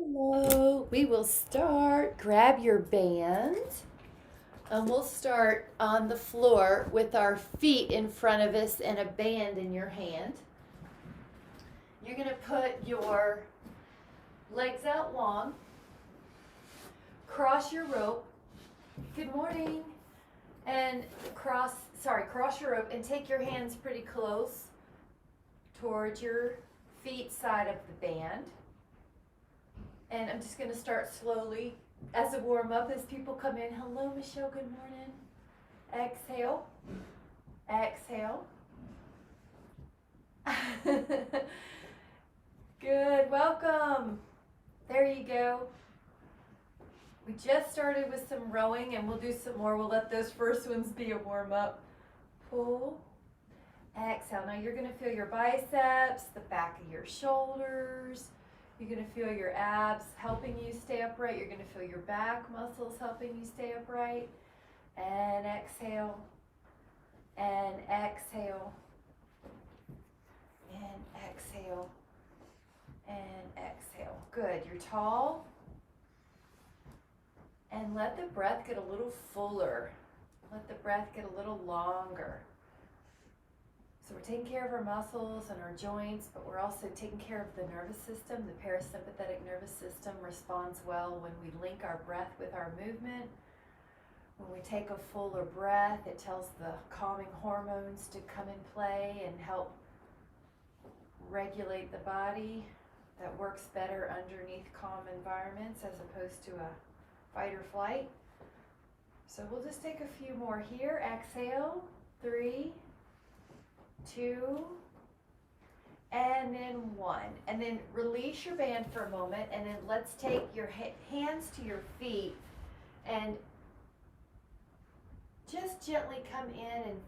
Hello. We will start. Grab your band, and we'll start on the floor with our feet in front of us and a band in your hand. You're going to put your legs out long, cross your rope. Good morning. And cross your rope and take your hands pretty close towards your feet side of the band. And I'm just going to start slowly as a warm up as people come in. Hello, Michelle. Good morning. Exhale. Exhale. Good. Welcome. There you go. We just started with some rowing and we'll do some more. We'll let those first ones be a warm up. Pull. Exhale. Now you're going to feel your biceps, the back of your shoulders. You're going to feel your abs helping you stay upright. You're going to feel your back muscles helping you stay upright. And exhale. And exhale. And exhale. And exhale. Good. You're tall. And let the breath get a little fuller. Let the breath get a little longer. So we're taking care of our muscles and our joints, but we're also taking care of the nervous system. The parasympathetic nervous system responds well when we link our breath with our movement. When we take a fuller breath, it tells the calming hormones to come in play and help regulate the body. That works better underneath calm environments as opposed to a fight or flight. So we'll just take a few more here. Exhale, 3, 2, and then 1. And then release your band for a moment, and then let's take your hands to your feet and just gently come in and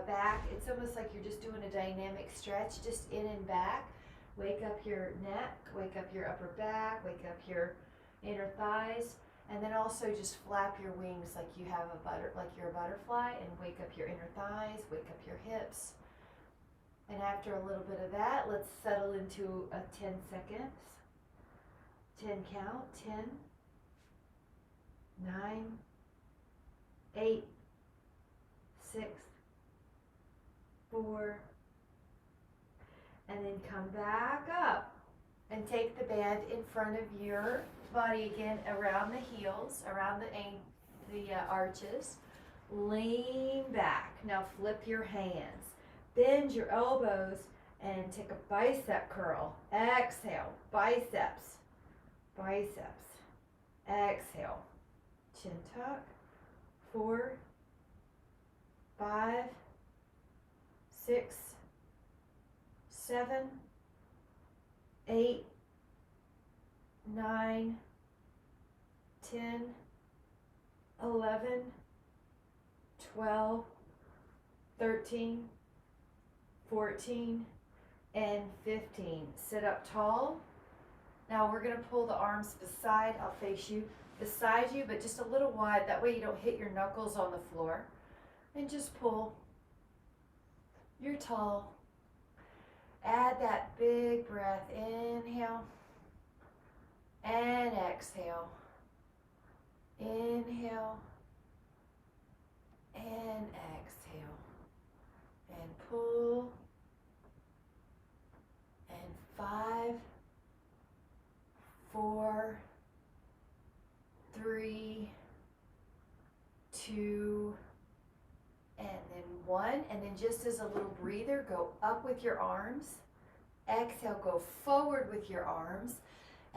back. It's almost like you're just doing a dynamic stretch, just in and back. Wake up your neck, wake up your upper back, wake up your inner thighs, and then also just flap your wings like you're a butterfly, and wake up your inner thighs, wake up your hips. And after a little bit of that, let's settle into a 10 seconds. 10 count. 10, 9, 8, 6, 4, and then come back up and take the band in front of your body again, around the heels, around the arches. Lean back. Now flip your hands. Bend your elbows and take a bicep curl. Exhale. Biceps. Biceps. Exhale. Chin tuck. 4, 5, 6, 7, 8, 9, 10, 11, 12, 13, 14, and 15. Sit up tall. Now we're going to pull the arms beside. I'll face you beside you, but just a little wide. That way you don't hit your knuckles on the floor. And just pull. You're tall. Add that big breath. Inhale and exhale. Inhale and exhale. And pull. And 5, 4, 3, 2, and then 1. And then just as a little breather, go up with your arms. Exhale, go forward with your arms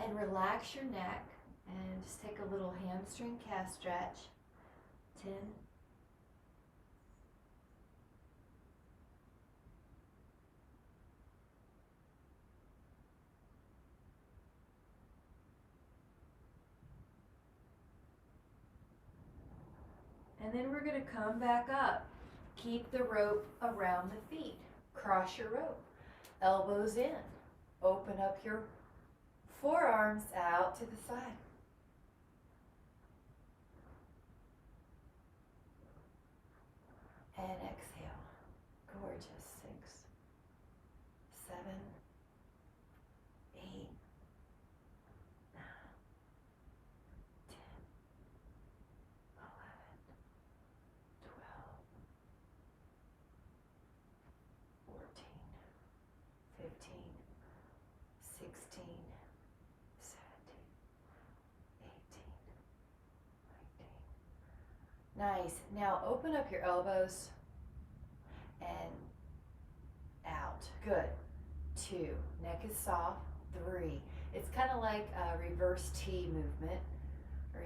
and relax your neck. And just take a little hamstring calf stretch. 10, and then we're going to come back up. Keep the rope around the feet. Cross your rope. Elbows in. Open up your forearms out to the side. And exhale. Gorgeous. 6, 7, 8, 9, 16, 17, 18, 19. Nice. Now open up your elbows and out. Good. 2. Neck is soft. 3. It's kind of like a reverse T movement.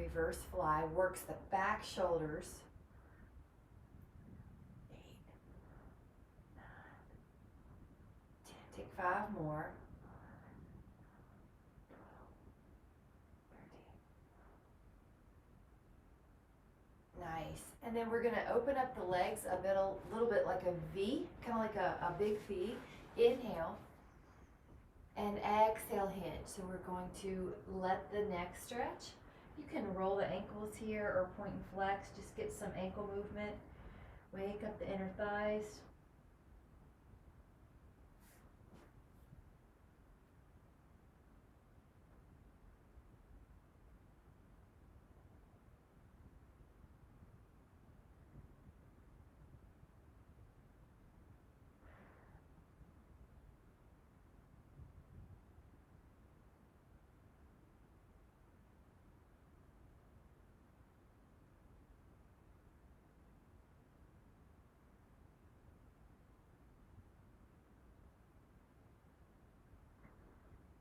Reverse fly. Works the back shoulders. 8, 9, 10. Take 5 more. 11, 12, 13. Nice. And then we're going to open up the legs a little bit like a V, kind of like a big V. Inhale. And exhale, hinge. So we're going to let the neck stretch. You can roll the ankles here or point and flex. Just get some ankle movement. Wake up the inner thighs.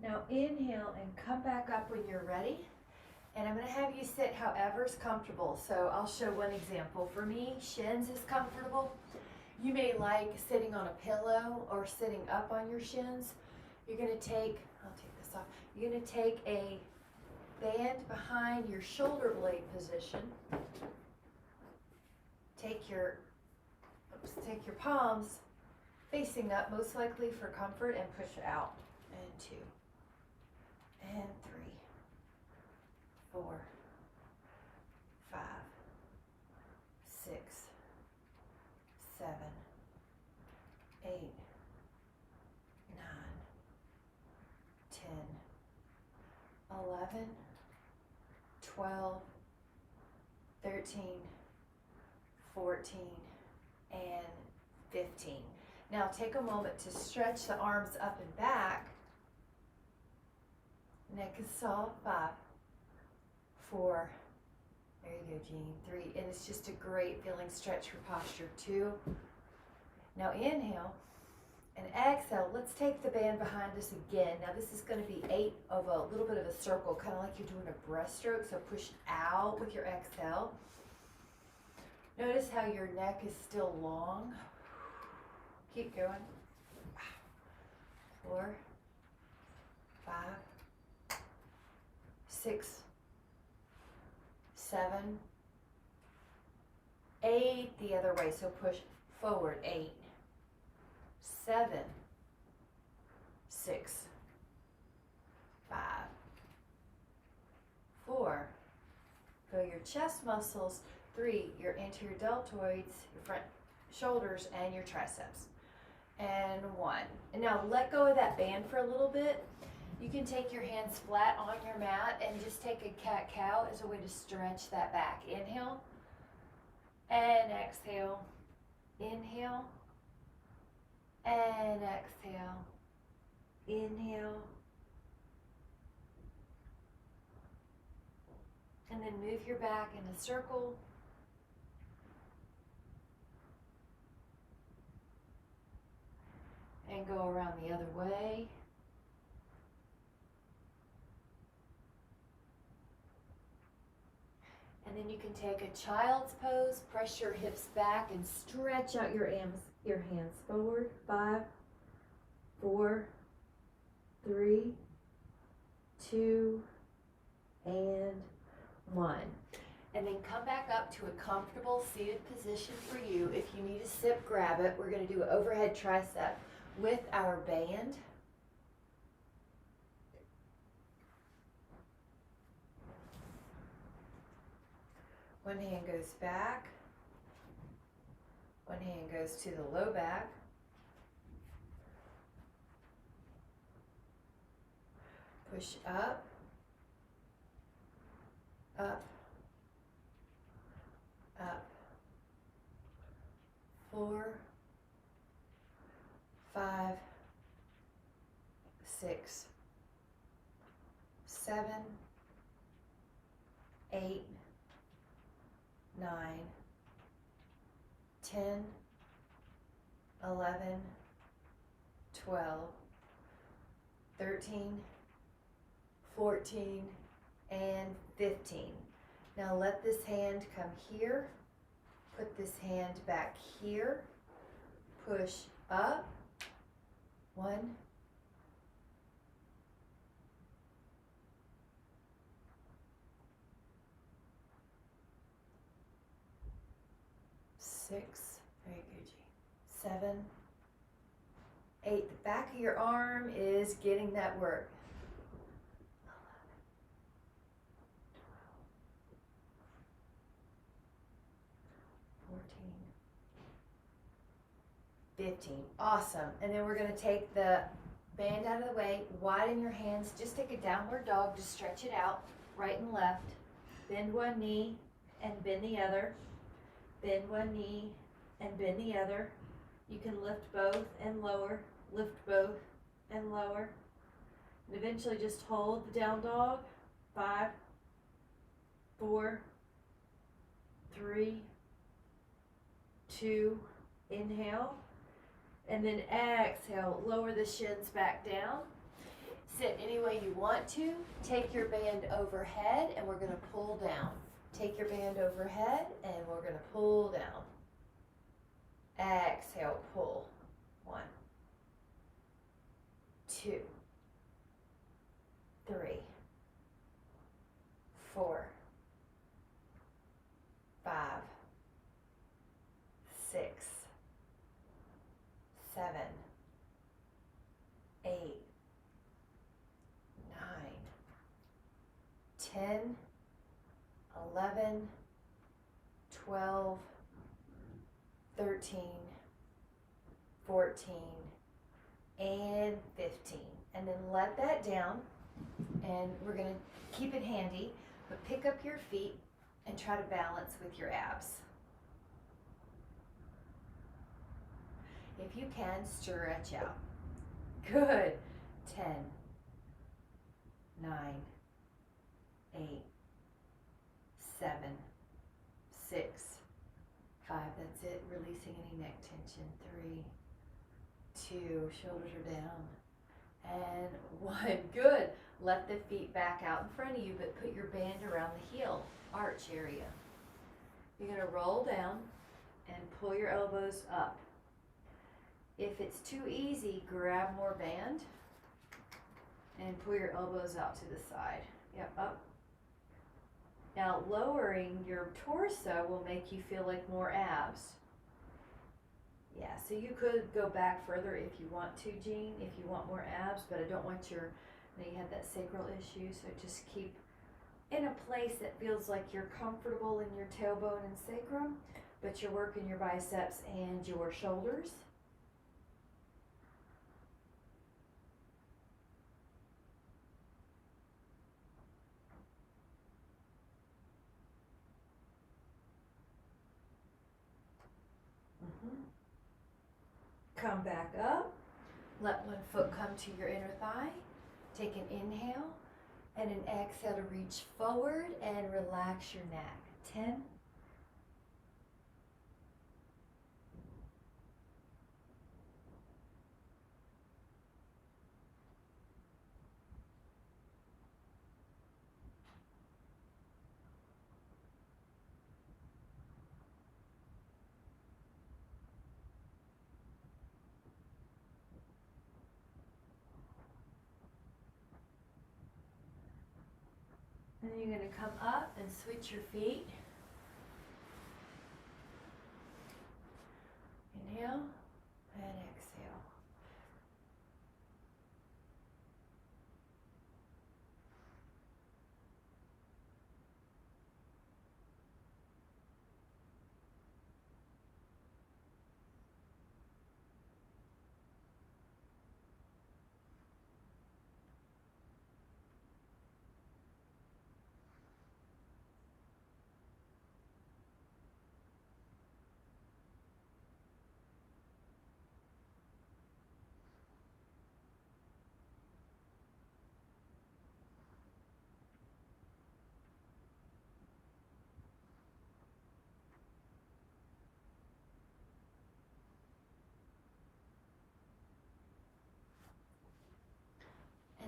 Now inhale and come back up when you're ready. And I'm going to have you sit however's comfortable. So I'll show one example. For me, shins is comfortable. You may like sitting on a pillow or sitting up on your shins. You're going to take, I'll take this off. You're going to take a band behind your shoulder blade position. Take your palms facing up, most likely for comfort, and push out. And 2. And 3, 4, 5, 6, 7, 8, 9, 10, 11, 12, 13, 14, and 15. Now take a moment to stretch the arms up and back. Neck is soft. 5, 4, there you go, Jean. 3, and it's just a great feeling stretch for posture. 2. Now inhale and exhale. Let's take the band behind us again. Now this is going to be 8 of a little bit of a circle, kind of like you're doing a breaststroke. So push out with your exhale. Notice how your neck is still long. Keep going. 4, 5, 6, 7, 8, the other way. So push forward. 8, 7, 6, 5, 4. Feel your chest muscles. 3, your anterior deltoids, your front shoulders, and your triceps. And 1. And now let go of that band for a little bit. You can take your hands flat on your mat and just take a cat-cow as a way to stretch that back. Inhale and exhale. Inhale and exhale. Inhale. And then move your back in a circle. And go around the other way. And then you can take a child's pose, press your hips back and stretch out your hands forward. 5, 4, 3, 2, and 1. And then come back up to a comfortable seated position for you. If you need a sip, grab it. We're going to do an overhead tricep with our band. One hand goes back. One hand goes to the low back. Push up, up, up. 4, 5, 6, 7, 8, 9, 10, 11, 12, 13, 14, and 15. Now let this hand come here, put this hand back here, push up, 1, 6, very good, G. 7, 8. The back of your arm is getting that work. 15. Awesome. And then we're going to take the band out of the way, widen your hands, just take a downward dog, just stretch it out, right and left. Bend one knee and bend the other. Bend one knee and bend the other. You can lift both and lower, lift both and lower. And eventually just hold the down dog. 5, 4, 3, 2, inhale. And then exhale, lower the shins back down. Sit any way you want to. Take your band overhead and we're going to pull down. Take your band overhead and we're going to pull down. Exhale, pull. 1, 2, 3, 4, 5, 6, 7, 8, 9, 10, 11, 12, 13, 14, and 15. And then let that down, and we're going to keep it handy, but pick up your feet and try to balance with your abs. If you can, stretch out. Good. 10, 9, 8, 7, 6, 5. That's it. Releasing any neck tension. 3, 2. Shoulders are down. And 1. Good. Let the feet back out in front of you, but put your band around the heel, arch area. You're going to roll down and pull your elbows up. If it's too easy, grab more band and pull your elbows out to the side. Yep, up. Now lowering your torso will make you feel like more abs. Yeah, so you could go back further if you want to, Jean, if you want more abs, but I don't want your, you had that sacral issue, so just keep in a place that feels like you're comfortable in your tailbone and sacrum, but you're working your biceps and your shoulders. Come back up. Let one foot come to your inner thigh. Take an inhale and an exhale to reach forward and relax your neck. 10. 'Then you're going to come up and switch your feet. Inhale and exhale.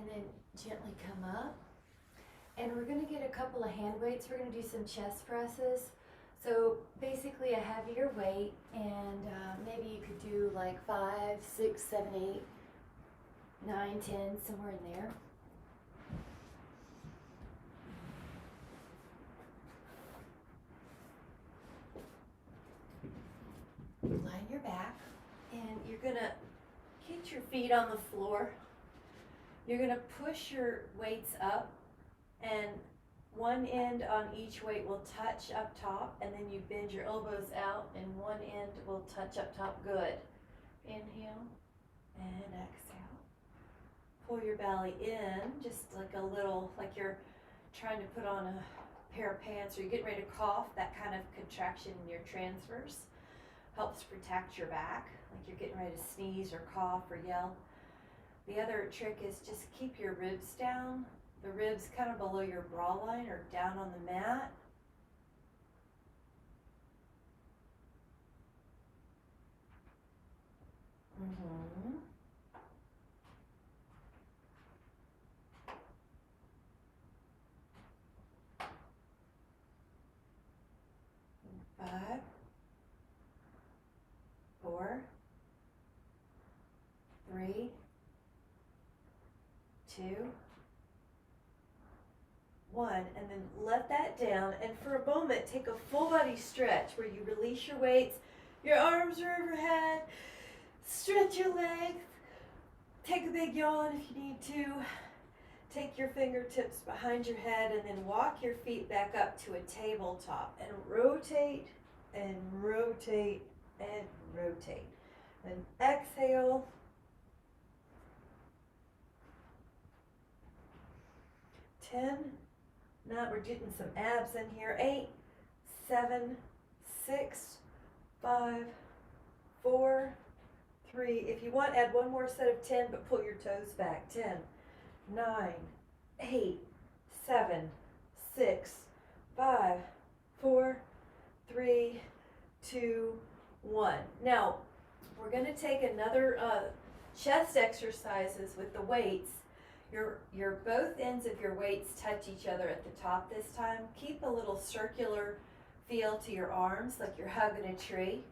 then gently come up. And we're gonna get a couple of hand weights. We're gonna do some chest presses. So basically a heavier weight, and maybe you could do like 5, 6, 7, 8, 9, 10, somewhere in there. Line your back, and you're gonna get your feet on the floor. You're gonna push your weights up, and one end on each weight will touch up top, and then you bend your elbows out, and one end will touch up top. Good. Inhale and exhale. Pull your belly in, just like a little, like you're trying to put on a pair of pants, or you're getting ready to cough. That kind of contraction in your transverse helps protect your back, like you're getting ready to sneeze or cough or yell. The other trick is just keep your ribs down. The ribs kind of below your bra line or down on the mat. Mm-hmm. Five, 4, 3, 2, 1, and then let that down, and for a moment take a full body stretch where you release your weights, your arms are overhead, stretch your legs, take a big yawn if you need to, take your fingertips behind your head, and then walk your feet back up to a tabletop and rotate and rotate and rotate, and exhale. 10. Now we're getting some abs in here. 8, 7, 6, 5, 4, 3. If you want, add one more set of 10, but pull your toes back. 10, 9, 8, 7, 6, 5, 4, 3, 2, 1. Now, we're going to take another chest exercises with the weights. Your both ends of your weights touch each other at the top this time. Keep a little circular feel to your arms, like you're hugging a tree.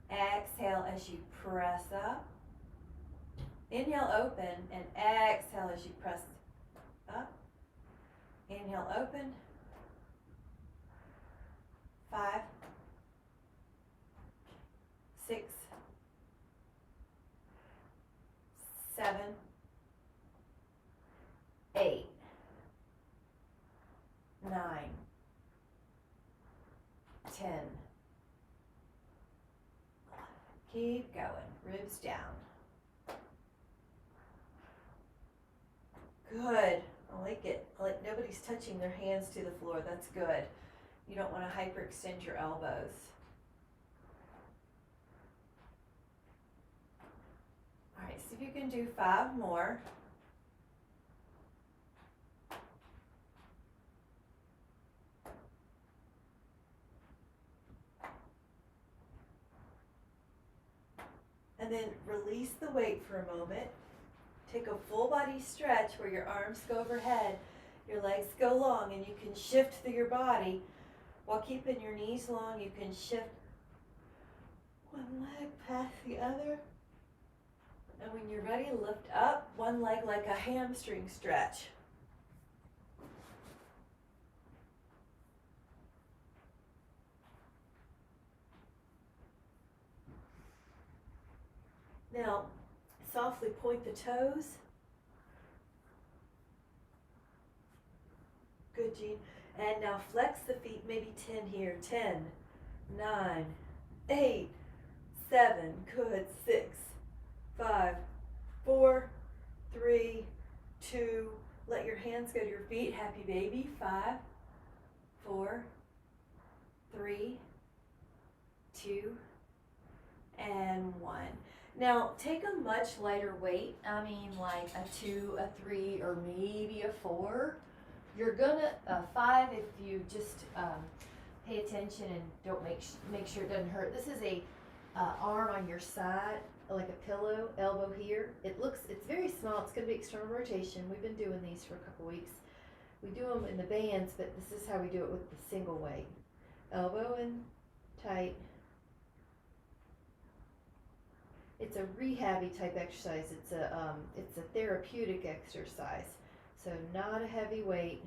Exhale as you press up. Inhale, open, and exhale as you press up. Inhale, open. 5, 6, 7, 8, 9, 10. Keep going. Ribs down. Good. I like it. Like nobody's touching their hands to the floor. That's good. You don't want to hyperextend your elbows. All right, see if you can do 5 more. And then release the weight for a moment. Take a full body stretch where your arms go overhead, your legs go long, and you can shift through your body while keeping your knees long. You can shift one leg past the other. And when you're ready, lift up one leg like a hamstring stretch. Now, softly point the toes. Good, Jean. And now flex the feet, maybe 10 here. 10, 9, 8, 7, good. 6, 5, 4, 3, 2. Let your hands go to your feet. Happy baby. 5, 4, 3, 2, and 1. Now, take a much lighter weight. I mean, like a 2, a 3, or maybe a 4. You're gonna 5 if you just pay attention and don't make sure it doesn't hurt. This is a arm on your side. like a pillow, elbow here. It's very small. It's going to be external rotation. We've been doing these for a couple weeks. We do them in the bands, but this is how we do it with the single weight. Elbow in tight. It's a rehabby type exercise. It's a therapeutic exercise. So not a heavy weight.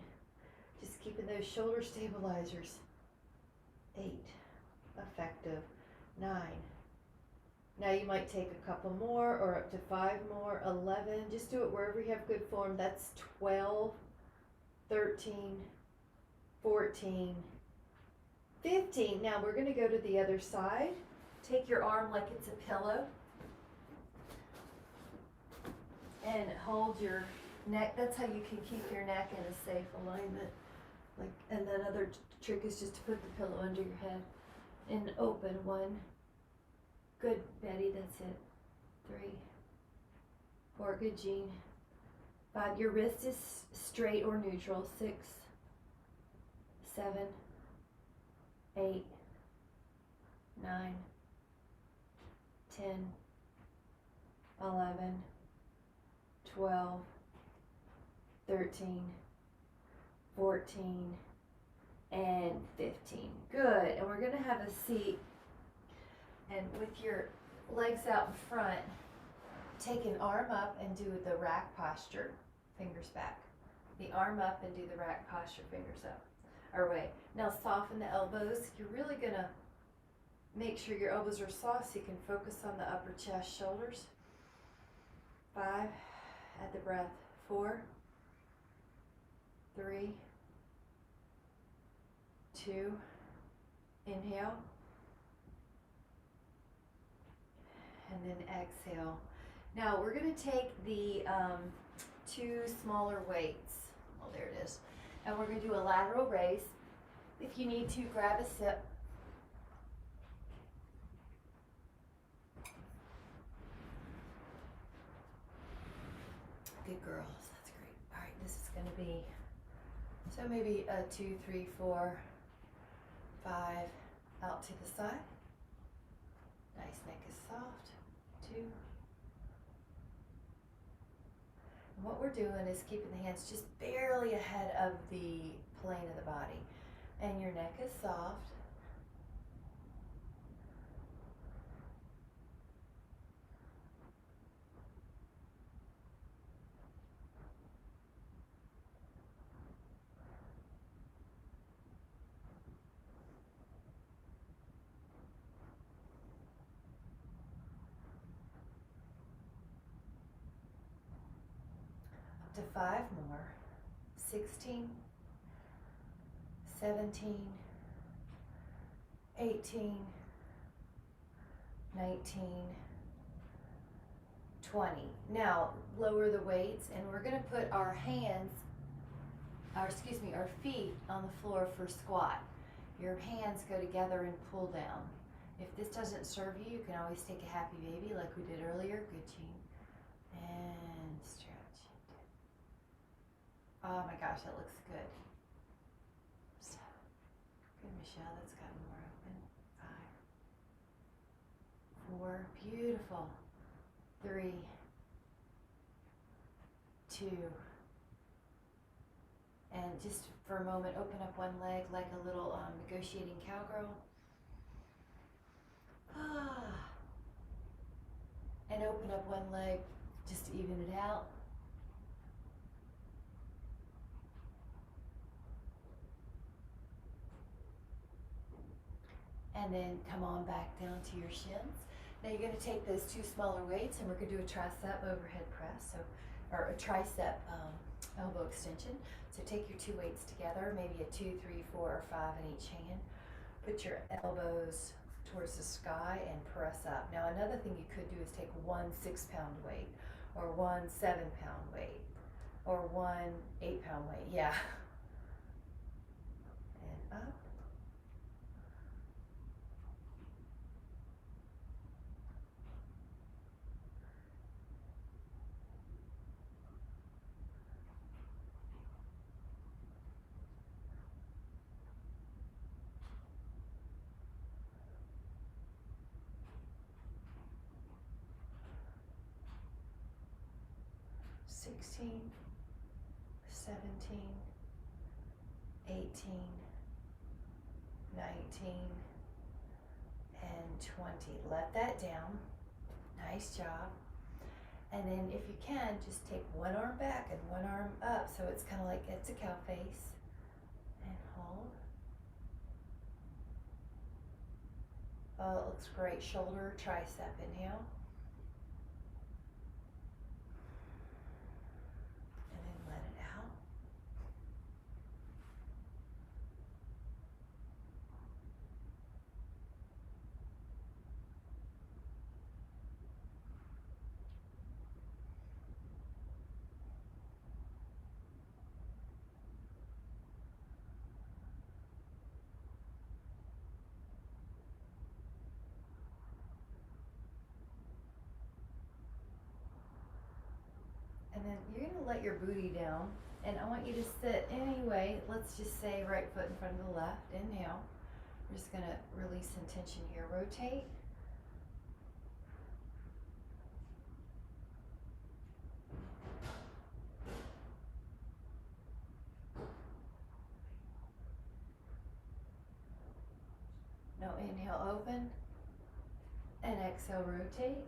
Just keeping those shoulder stabilizers. 8. Effective. 9. Now you might take a couple more or up to 5 more. 11. Just do it wherever you have good form. That's 12, 13, 14, 15. Now we're going to go to the other side. Take your arm like it's a pillow. And hold your neck. That's how you can keep your neck in a safe alignment. And then other trick is just to put the pillow under your head and open. 1. Good, Betty. That's it. 3, 4. Good, Jean. 5. Your wrist is straight or neutral. 6, 7, 8, 9, 10, 11, 12, 13, 14, and 15. Good. And we're going to have a seat. And with your legs out in front, take an arm up and do the rack posture, fingers back. The arm up and do the rack posture, fingers up. Or wait. Now soften the elbows. You're really going to make sure your elbows are soft so you can focus on the upper chest, shoulders. 5. Add the breath. 4, 3, 2. Inhale. And then exhale. Now we're going to take the 2 smaller weights. Oh, there it is. And we're going to do a lateral raise. If you need to, grab a sip. Good girls. That's great. All right, this is going to be, so maybe 2, 3, 4, 5, out to the side. Nice, neck is soft. 2. And what we're doing is keeping the hands just barely ahead of the plane of the body. And your neck is soft. To 5 more. 16, 17, 18, 19, 20. Now lower the weights and we're going to put our our feet on the floor for squat. Your hands go together and pull down. If this doesn't serve you, you can always take a happy baby like we did earlier. Good, Jean. And stretch. Oh my gosh, that looks good. Good, Michelle, that's got more open. 5, 4, beautiful. 3, 2, and just for a moment, open up one leg like a little negotiating cowgirl. And open up one leg just to even it out. And then come on back down to your shins. Now you're going to take those 2 smaller weights and we're going to do a tricep overhead press, or a tricep elbow extension. So take your 2 weights together, maybe a 2, 3, 4, or 5 in each hand. Put your elbows towards the sky and press up. Now another thing you could do is take 1 6-pound weight, or 1 7-pound weight, or 1 8-pound weight. Yeah. And up. 16, 17, 18, 19, and 20. Let that down. Nice job. And then if you can, just take one arm back and one arm up so it's kind of like it's a cow face. And hold. Oh, it looks great. Shoulder, tricep. Inhale. And then let it out. And then you're going to let your booty down, and I want you to sit anyway. Let's just say right foot in front of the left. Inhale. We're just going to release some tension here. Rotate. Now inhale, open, and exhale, rotate.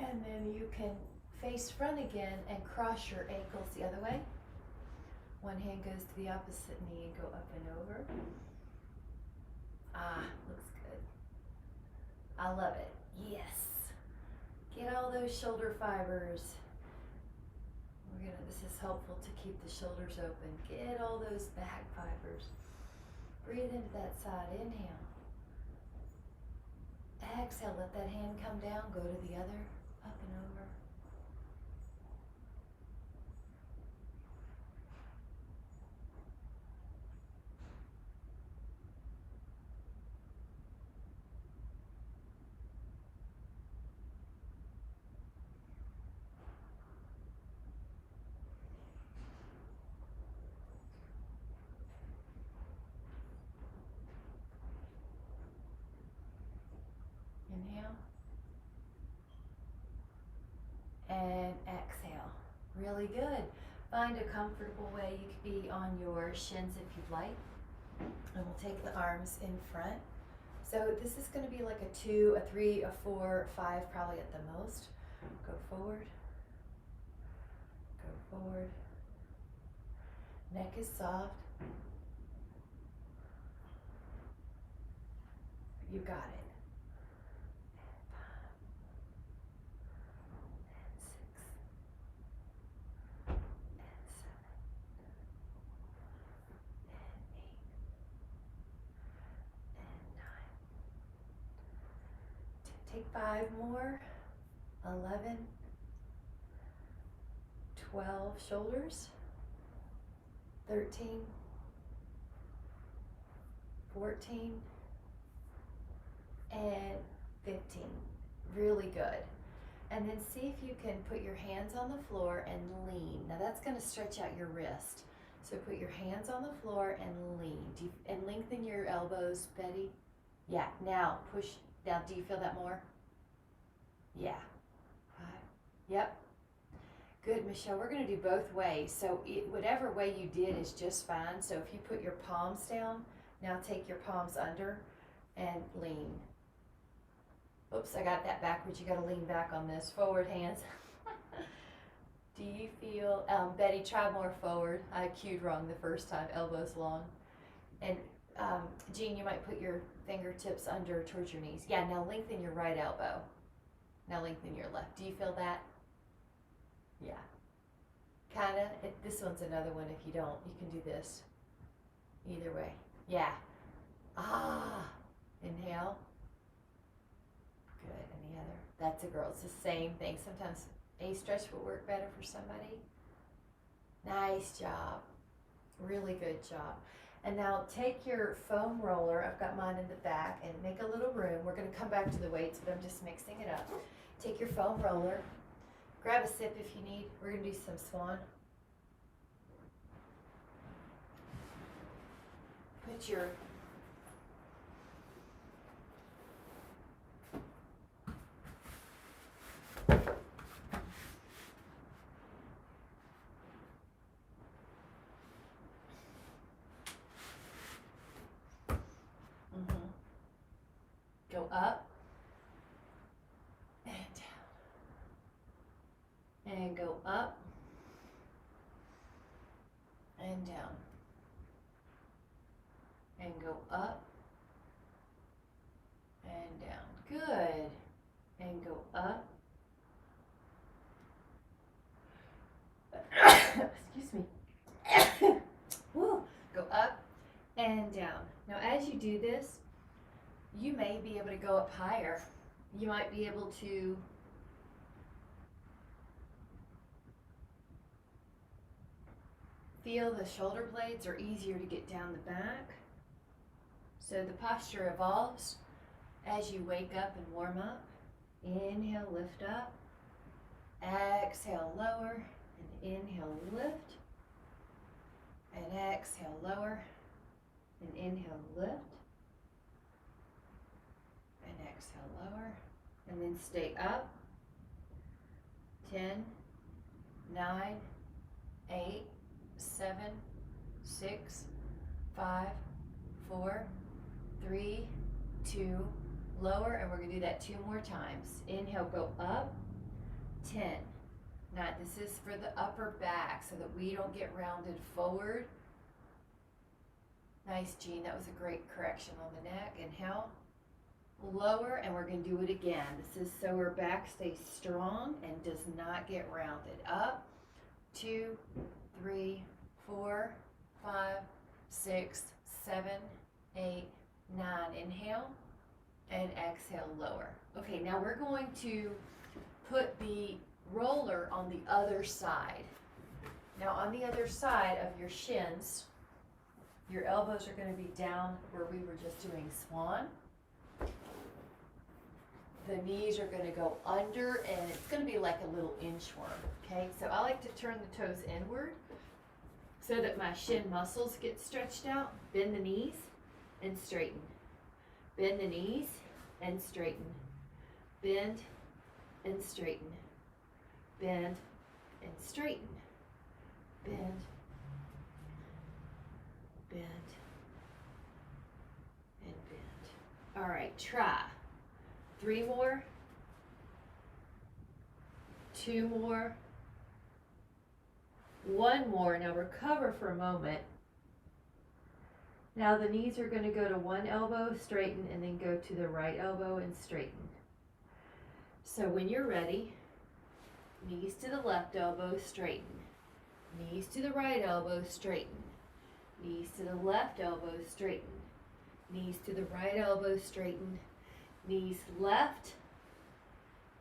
And then you can face front again and cross your ankles the other way. One hand goes to the opposite knee and go up and over. Ah, looks good. I love it. Yes. Get all those shoulder fibers. This is helpful to keep the shoulders open. Get all those back fibers. Breathe into that side. Inhale. Exhale, let that hand come down. Go to the other. Up and over. Inhale. And exhale. Really good. Find a comfortable way. You could be on your shins if you'd like. And we'll take the arms in front. So this is going to be like a 2, a 3, a 4, 5 probably at the most. Go forward. Go forward. Neck is soft. You got it. Take 5 more. 11, 12 shoulders. 13, 14, and 15. Really good. And then see if you can put your hands on the floor and lean. Now that's going to stretch out your wrist. So put your hands on the floor and lean. And lengthen your elbows, Betty. Yeah, now push. Now, do you feel that more? Yeah. 5. Yep. Good, Michelle. We're going to do both ways. So whatever way you did is just fine. So if you put your palms down, now take your palms under and lean. Oops, I got that backwards. You got to lean back on this. Forward hands. Do you feel, Betty, try more forward. I cued wrong the first time. Elbows long. And Jean, you might put your fingertips under towards your knees. Yeah, now lengthen your right elbow. Now lengthen your left. Do you feel that? Yeah. Kinda. This one's another one. If you don't, you can do this. Either way. Yeah. Ah. Inhale. Good. And the other. That's a girl. It's the same thing. Sometimes a stretch will work better for somebody. Nice job. Really good job. And now take your foam roller, I've got mine in the back, and make a little room. We're going to come back to the weights, but I'm just mixing it up. Take your foam roller, grab a sip if you need. We're going to do some swan. Put your go up and down, and go up and down, and go up and down. Good. And go up. Excuse me. Woo. Go up and down. Now as you do this, you may be able to go up higher. You might be able to feel the shoulder blades are easier to get down the back. So the posture evolves as you wake up and warm up. Inhale, lift up. Exhale, lower. And inhale, lift. And exhale, lower. And inhale, lift. And exhale, lower. And then stay up. 10, 9, 8, 7, 6, 5, 4, 3, 2, lower, and we're going to do that 2 more times. Inhale, go up, 10. Now this is for the upper back so that we don't get rounded forward. Nice, Jean, that was a great correction on the neck. Inhale, lower, and we're going to do it again. This is so our back stays strong and does not get rounded. Up, 2, 3, 4, 5, 6, 7, 8, 9. Inhale and exhale, lower. Okay, now we're going to put the roller on the other side. Now on the other side of your shins, your elbows are going to be down where we were just doing swan. The knees are going to go under, and it's going to be like a little inchworm. Okay, so I like to turn the toes inward so that my shin muscles get stretched out. Bend the knees and straighten. Bend the knees and straighten. Bend and straighten. Bend and straighten. Bend. Bend. And bend. All right, try. 3 more. 2 more. 1 more. Now recover for a moment. Now the knees are going to go to one elbow, straighten, and then go to the right elbow and straighten. So when you're ready, knees to the left elbow, straighten. Knees to the right elbow, straighten. Knees to the left elbow, straighten. Knees to the right elbow, straighten. Knees left,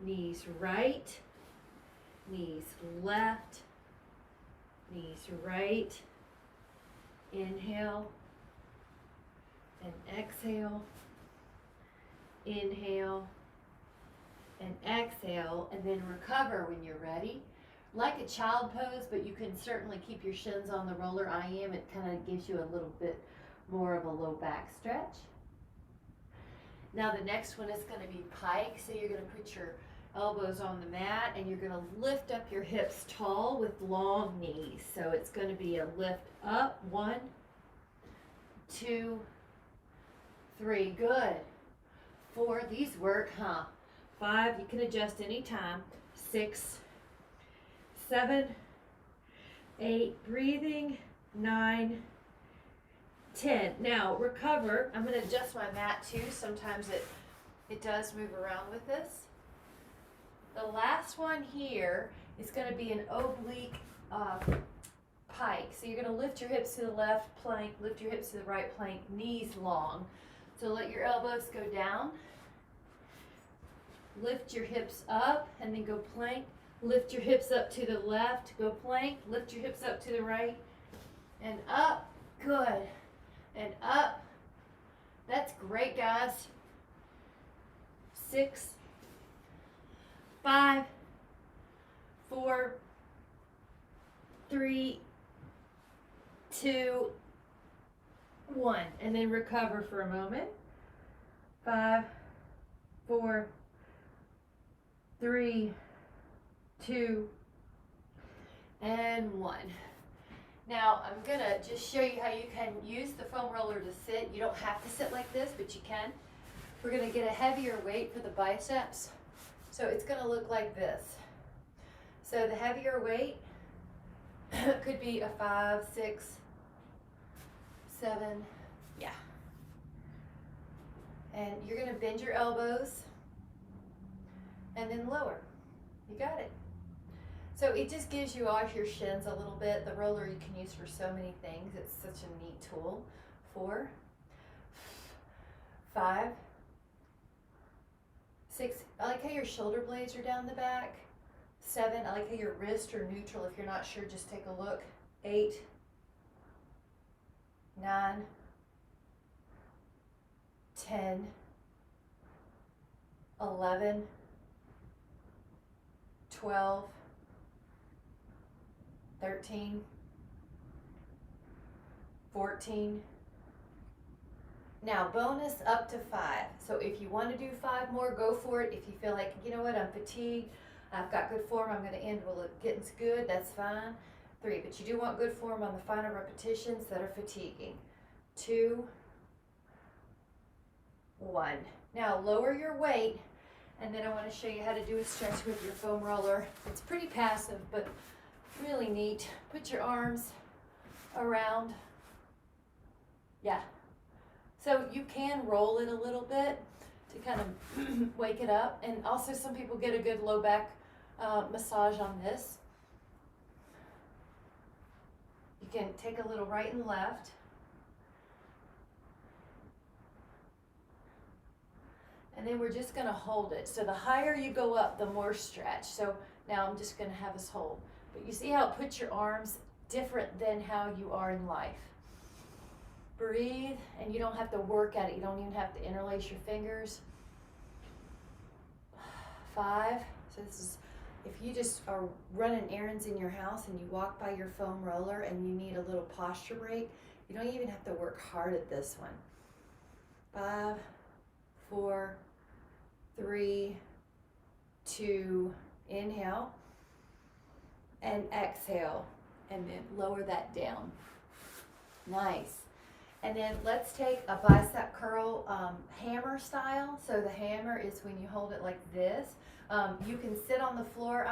knees right, knees left, knees right. Inhale and exhale. Inhale and exhale, and then recover when you're ready. Like a child pose, but you can certainly keep your shins on the roller. I am. It kind of gives you a little bit more of a low back stretch. Now the next one is going to be pike. So you're going to put your elbows on the mat and you're going to lift up your hips tall with long knees. So it's going to be a lift up. 1, 2, 3. Good. 4. These work, huh? 5. You can adjust anytime. 6, 7, 8. Breathing. 9, 10. Now recover. I'm going to adjust my mat too. Sometimes it does move around with this. The last one here is going to be an oblique pike. So you're going to lift your hips to the left plank, lift your hips to the right plank, knees long. So let your elbows go down. Lift your hips up and then go plank. Lift your hips up to the left, go plank. Lift your hips up to the right and up. Good. And up. That's great, guys. 6, 5, 4, 3, 2, 1. And then recover for a moment. 5, 4, 3, 2, and 1. Now I'm gonna just show you how you can use the foam roller to sit. You don't have to sit like this, but you can. We're gonna get a heavier weight for the biceps. So it's gonna look like this. So the heavier weight could be a 5, 6, 7, yeah. And you're gonna bend your elbows and then lower. You got it. So it just gives you off your shins a little bit. The roller you can use for so many things. It's such a neat tool. 4, 5, 6. I like how your shoulder blades are down the back. 7. I like how your wrists are neutral. If you're not sure, just take a look. 8, 9, 10, 11, 12, 13, 14. Now bonus up to 5. So if you want to do 5 more, go for it. If you feel like, you know what, I'm fatigued, I've got good form, I'm going to end while it gets good, that's fine. 3, but you do want good form on the final repetitions that are fatiguing. 2, 1. Now lower your weight, and then I want to show you how to do a stretch with your foam roller. It's pretty passive, but really neat. Put your arms around. Yeah. So you can roll it a little bit to kind of wake it up. And also some people get a good low back massage on this. You can take a little right and left. And then we're just gonna hold it. So the higher you go up, the more stretch. So now I'm just gonna have us hold. But you see how it puts your arms different than how you are in life. Breathe, and you don't have to work at it. You don't even have to interlace your fingers. 5. So this is, if you just are running errands in your house and you walk by your foam roller and you need a little posture break, you don't even have to work hard at this one. 5, 4, 3, 2, inhale. And exhale, and then lower that down. Nice. And then let's take a bicep curl hammer style. So the hammer is when you hold it like this. You can sit on the floor.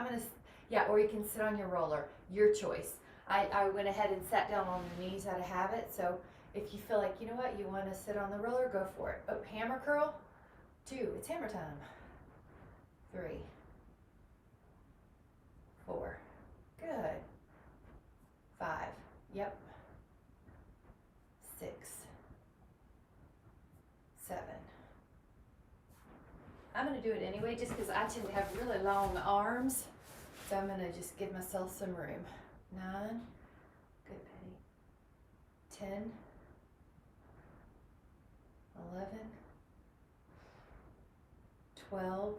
Or you can sit on your roller. Your choice. I went ahead and sat down on the knees out of habit. So if you feel like, you know what, you want to sit on the roller, go for it. Oh, hammer curl. 2. It's hammer time. 3, 4. Good. 5. Yep. 6, 7. I'm going to do it anyway just because I tend to have really long arms. So I'm going to just give myself some room. 9. Good, Patty. 10. 11. 12.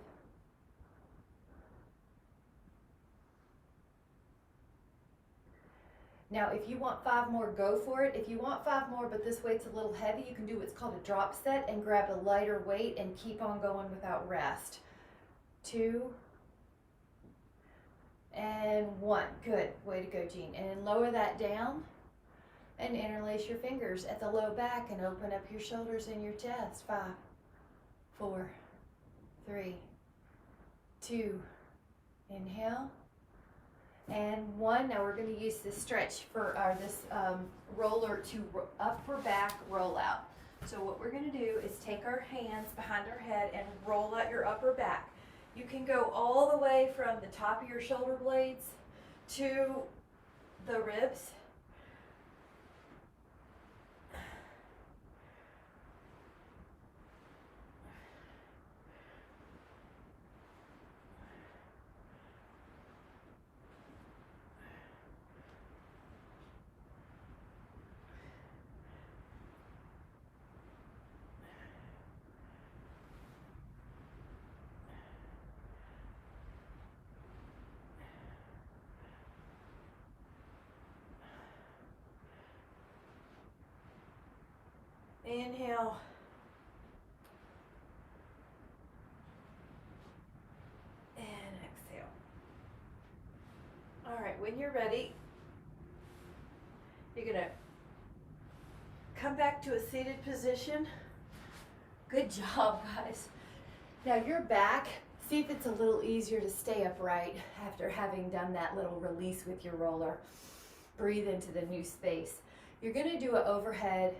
Now, if you want 5 more, go for it. If you want 5 more, but this weight's a little heavy, you can do what's called a drop set and grab a lighter weight and keep on going without rest. 2, and 1. Good. Way to go, Jean. And then lower that down and interlace your fingers at the low back and open up your shoulders and your chest. 5, 4, 3, 2, inhale. And 1. Now we're going to use this stretch for this roller to upper back roll out. So what we're going to do is take our hands behind our head and roll out your upper back. You can go all the way from the top of your shoulder blades to the ribs. Inhale. And exhale. All right, when you're ready, you're gonna come back to a seated position. Good job, guys. Now your back, see if it's a little easier to stay upright after having done that little release with your roller. Breathe into the new space. You're gonna do an overhead,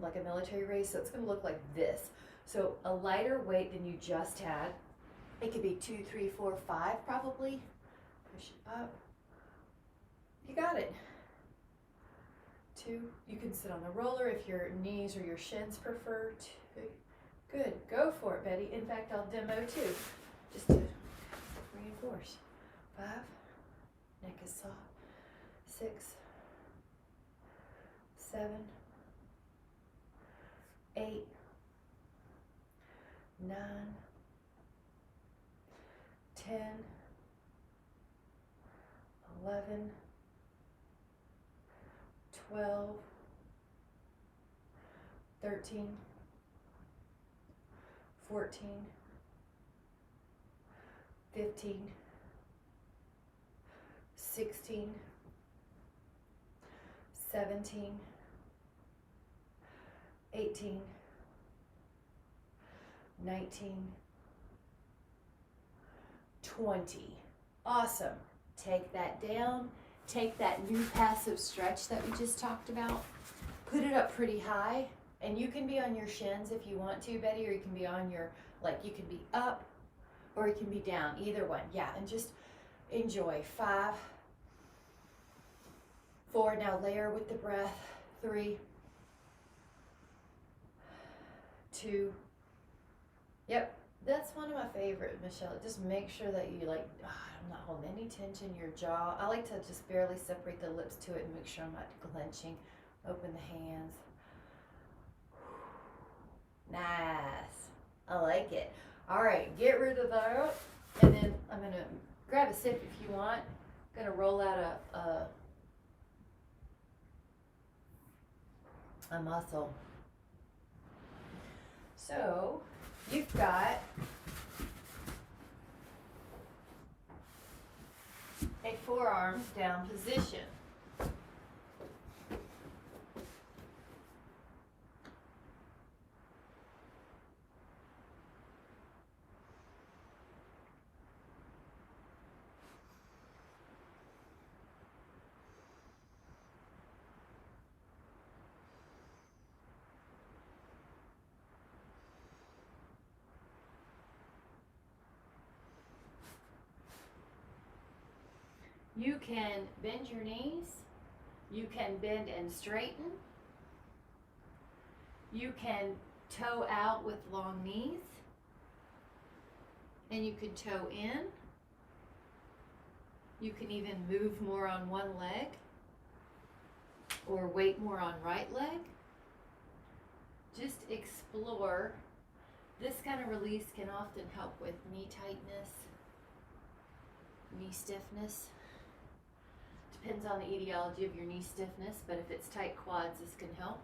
like a military raise, so it's gonna look like this. So a lighter weight than you just had. It could be 2, 3, 4, 5 probably. Push it up. You got it. 2. You can sit on the roller if your knees or your shins prefer. 2. Good. Go for it, Betty. In fact, I'll demo too, just to reinforce. 5. Neck is soft. 6. 7. 8. 9. 10. 11. 12. 13. 14. 15. 16. 17. 18. 19. 20. Awesome. Take that down. Take that new passive stretch that we just talked about. Put it up pretty high. And you can be on your shins if you want to, Betty, or you can be on your, like you can be up or you can be down. Either one. Yeah, and just enjoy. 5. 4. Now layer with the breath. 3. 2. Yep. That's one of my favorite, Michelle. Just make sure that you I'm not holding any tension in your jaw. I like to just barely separate the lips to it and make sure I'm not clenching. Open the hands. Nice. I like it. All right, get rid of that. And then I'm going to grab a sip if you want. I'm going to roll out a muscle. So you've got a forearms down position. You can bend your knees, you can bend and straighten, you can toe out with long knees, and you can toe in. You can even move more on one leg or weight more on right leg. Just explore. This kind of release can often help with knee tightness, knee stiffness. Depends on the etiology of your knee stiffness, but if it's tight quads, this can help.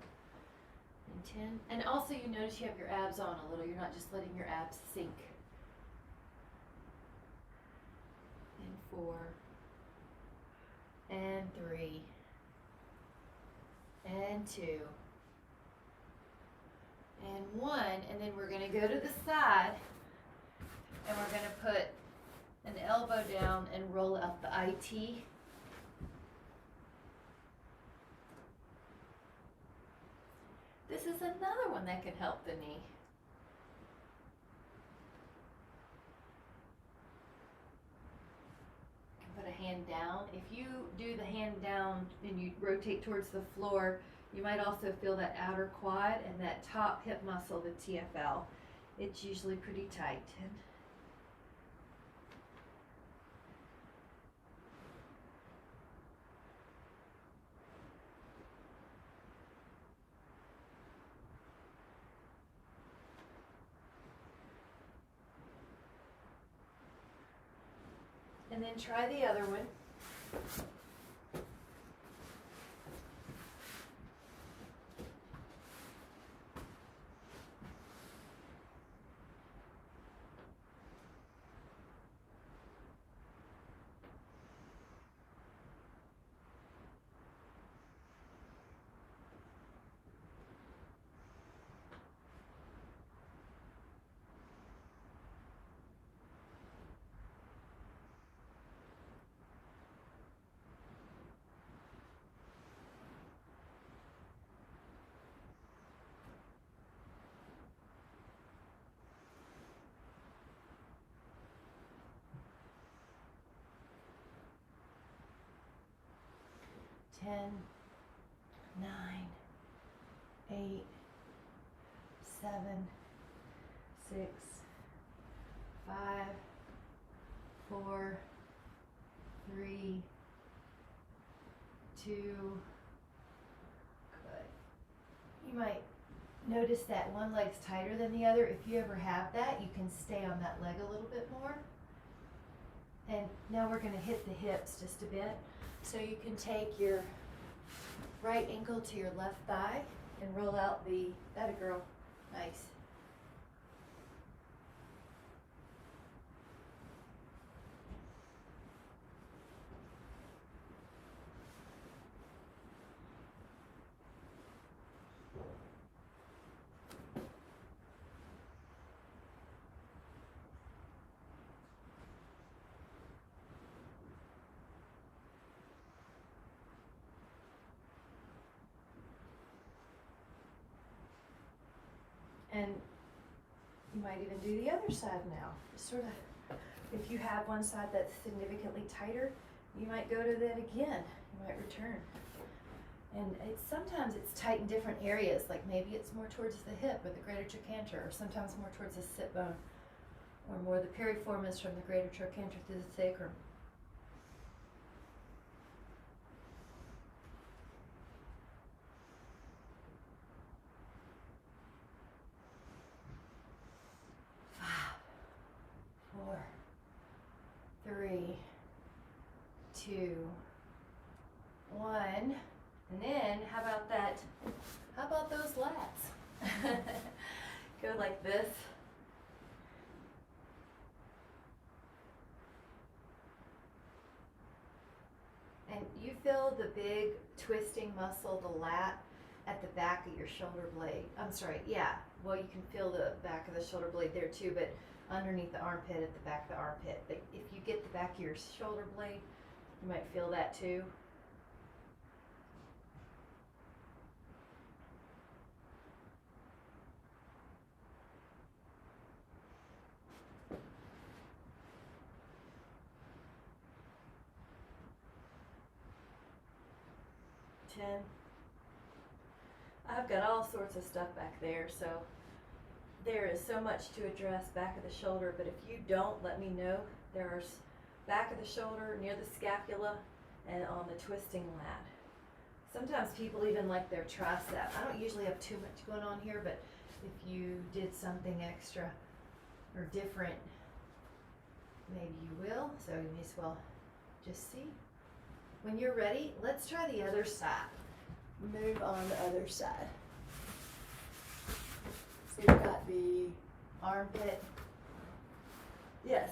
And 10. And also you notice you have your abs on a little. You're not just letting your abs sink. And 4. And 3. And 2. And 1. And then we're going to go to the side. And we're going to put an elbow down and roll out the IT. This is another one that can help the knee. You can put a hand down. If you do the hand down and you rotate towards the floor, you might also feel that outer quad and that top hip muscle, the TFL. It's usually pretty tight. And then try the other one. 10, 9, 8, 7, 6, 5, 4, 3, 2. Good. You might notice that one leg's tighter than the other. If you ever have that, you can stay on that leg a little bit more. And now we're going to hit the hips just a bit. So you can take your right ankle to your left thigh and roll out the, that a girl, nice. And you might even do the other side now. Sort of, if you have one side that's significantly tighter, you might go to that again. You might return. And sometimes it's tight in different areas, like maybe it's more towards the hip or the greater trochanter, or sometimes more towards the sit bone, or more the piriformis from the greater trochanter to the sacrum. Three, 2, 1, and then how about that? How about those lats? Go like this. And you feel the big twisting muscle, the lat, at the back of your shoulder blade. I'm sorry, yeah. Well, you can feel the back of the shoulder blade there too, but underneath the armpit, at the back of the armpit. But if you get the back of your shoulder blade, you might feel that too. I've got all sorts of stuff back there, so there is so much to address back of the shoulder, but if you don't, let me know. There's back of the shoulder, near the scapula, and on the twisting lat. Sometimes people even like their tricep. I don't usually have too much going on here, but if you did something extra or different, maybe you will, so you may as well just see. When you're ready, let's try the other side. Move on the other side. So you've got the armpit. Yes.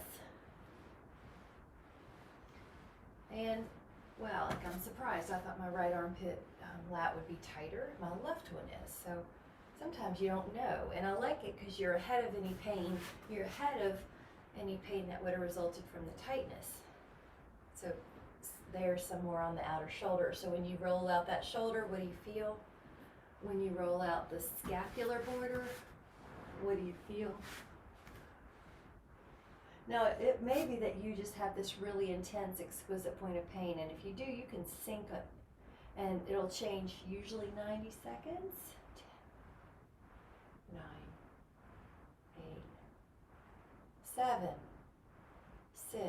And, well, like I'm surprised. I thought my right armpit lat would be tighter. My left one is. So sometimes you don't know. And I like it because you're ahead of any pain. You're ahead of any pain that would have resulted from the tightness. So there's some more on the outer shoulder. So when you roll out that shoulder, what do you feel? When you roll out the scapular border, what do you feel? Now, it may be that you just have this really intense, exquisite point of pain, and if you do, you can sync it, and it'll change usually 90 seconds. 10, 9, 8, 7, 6,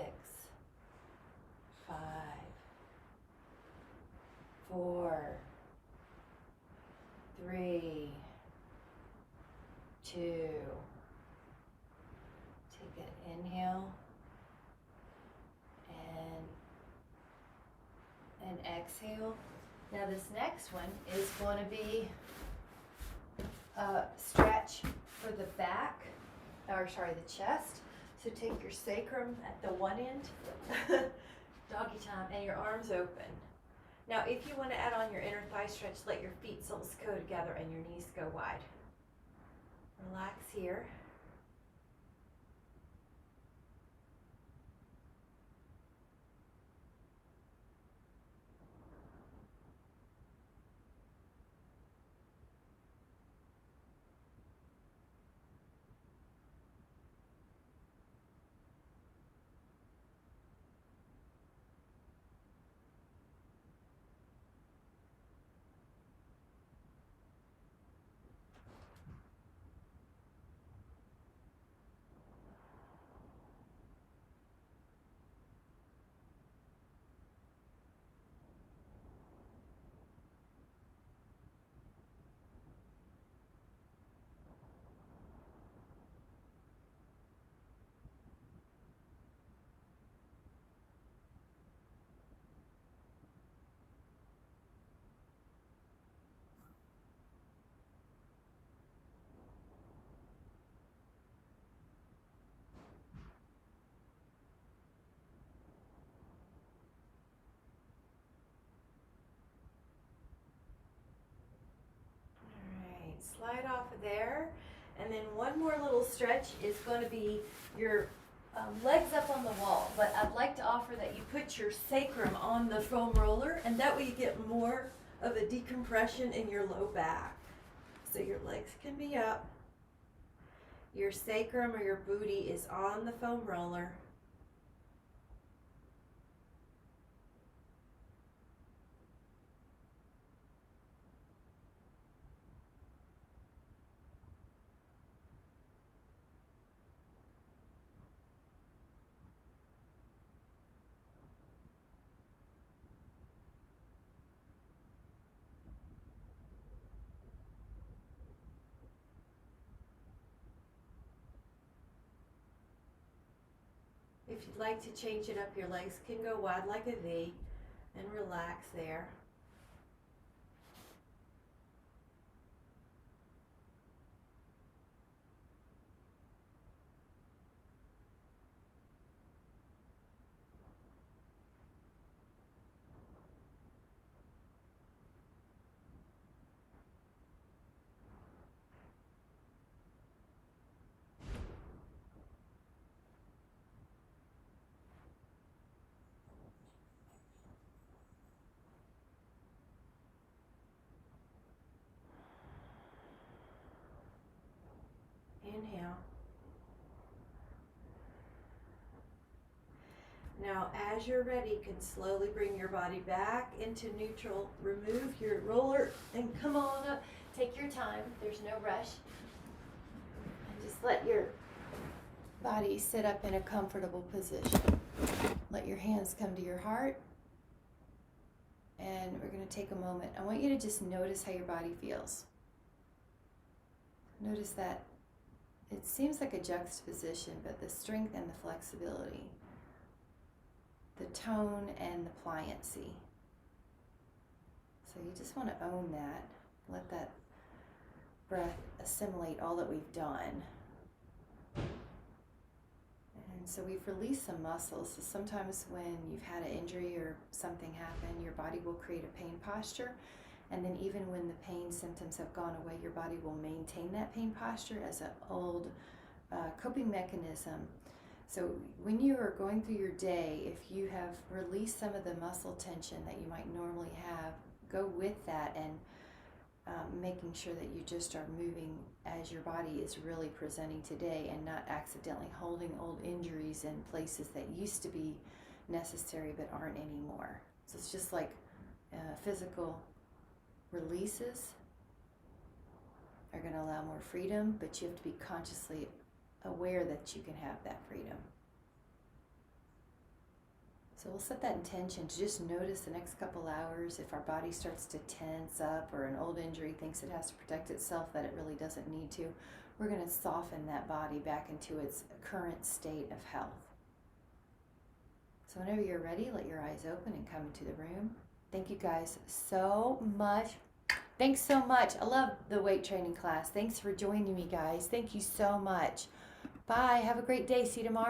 5, 4, 3, 2. Take an inhale and exhale. Now this next one is going to be a stretch for the back, or sorry, the chest. So take your sacrum at the one end, doggy time, and your arms open. Now if you want to add on your inner thigh stretch, let your feet soles go together and your knees go wide. Relax here. slide off of there. And then one more little stretch is going to be your legs up on the wall. But I'd like to offer that you put your sacrum on the foam roller, and that way you get more of a decompression in your low back. So your legs can be up. Your sacrum or your booty is on the foam roller. If you'd like to change it up, your legs can go wide like a V and relax there. Inhale. Now, as you're ready, you can slowly bring your body back into neutral. Remove your roller and come on up. Take your time. There's no rush. And just let your body sit up in a comfortable position. Let your hands come to your heart. And we're going to take a moment. I want you to just notice how your body feels. Notice that it seems like a juxtaposition, but the strength and the flexibility, the tone and the pliancy. So you just want to own that. Let that breath assimilate all that we've done. And so we've released some muscles. So sometimes when you've had an injury or something happen, your body will create a pain posture. And then even when the pain symptoms have gone away, your body will maintain that pain posture as an old coping mechanism. So when you are going through your day, if you have released some of the muscle tension that you might normally have, go with that and making sure that you just are moving as your body is really presenting today and not accidentally holding old injuries in places that used to be necessary but aren't anymore. So it's just like physical releases are going to allow more freedom, but you have to be consciously aware that you can have that freedom. So we'll set that intention to just notice the next couple hours if our body starts to tense up or an old injury thinks it has to protect itself that it really doesn't need to. We're going to soften that body back into its current state of health. So whenever you're ready, let your eyes open and come into the room. Thank you guys so much. Thanks so much. I love the weight training class. Thanks for joining me, guys. Thank you so much. Bye. Have a great day. See you tomorrow.